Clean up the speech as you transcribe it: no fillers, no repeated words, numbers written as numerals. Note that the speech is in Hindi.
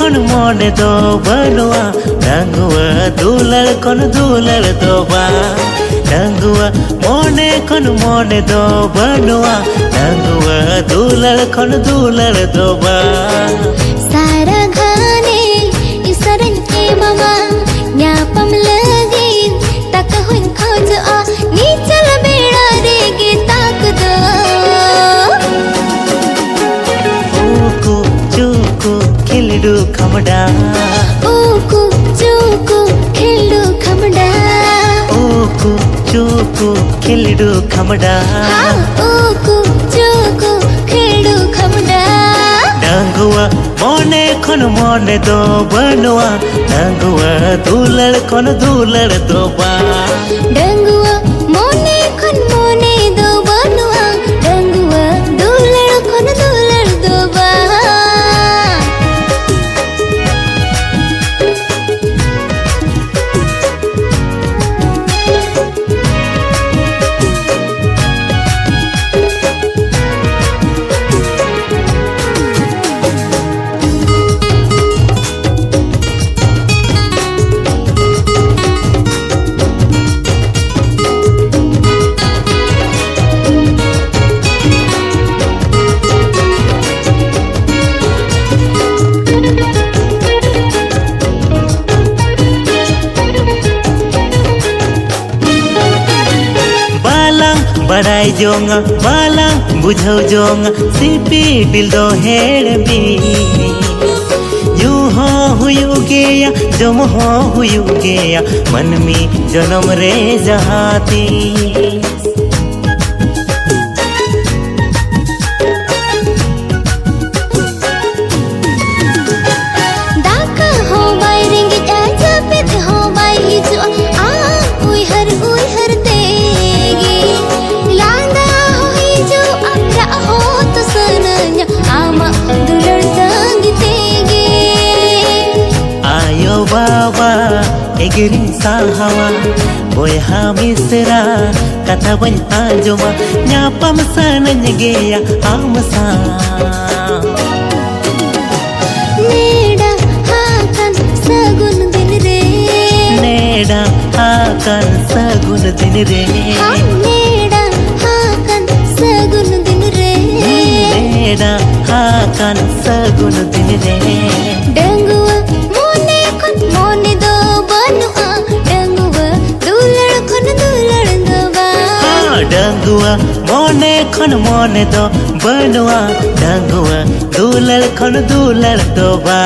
खन मोने दो बनुआ डंगुआ दुलड़ खन दुलड़ दो बा डंगुआ मोने खन मोने दो बनुआ डंगुआ दुलड़ खन दुलड़ दो बा सारा घाने इसरन के मामा न्यापम लगे तक हुन खोज आ नीचल बेड़ा रे गे ताक दो ऊकु चूकु खिलडू खमडा ऊकु चूकु खिलडू खमडा ऊकु चूकु खिलडू खमडा हाँ ऊकु चूकु खिलडू खमडा डंगुआ मोने खन मोने दो बनुआ डंगुआ दुलड़ खन दुलड़ दो बा डंगुआ मोने खन मोने दो बनुआ डंगुआ दुलड़ खन दुलड़ दो बा बड़ाई जोंगा बाला बुझौ जोंगा सिपी दिल दो हेड़ भी यू हो हुयू गया जम हो हुयू गया मन में जन्म रे जहाती दाका हो बाई रिंगी आजा पित हो बाई जो आ उई हर तेगी लांदा होई जो अपरा हो तो सनन्या आमा दुलड़ संगी तेगी आयो बाबा एगिरी साहवा बोय मिसरा कथा बन आजोमा न्यापम सनन गया आमसा नेड़ा हाकन सगुन दिन रे नेड़ा हाकन सगुन दिन रे हाँ नेड़ा हाकन सगुन दिन रे नेड़ा हाकन सगुन दिन रे डंगुआ मोने खन मोने दो बनुआ डंगुआ दुलड़ खन दुलड़ दो बा डंगुआ मोने खन मोने दो बनुआ डंगुआ दुलड़ खन दुलड़ दो बा।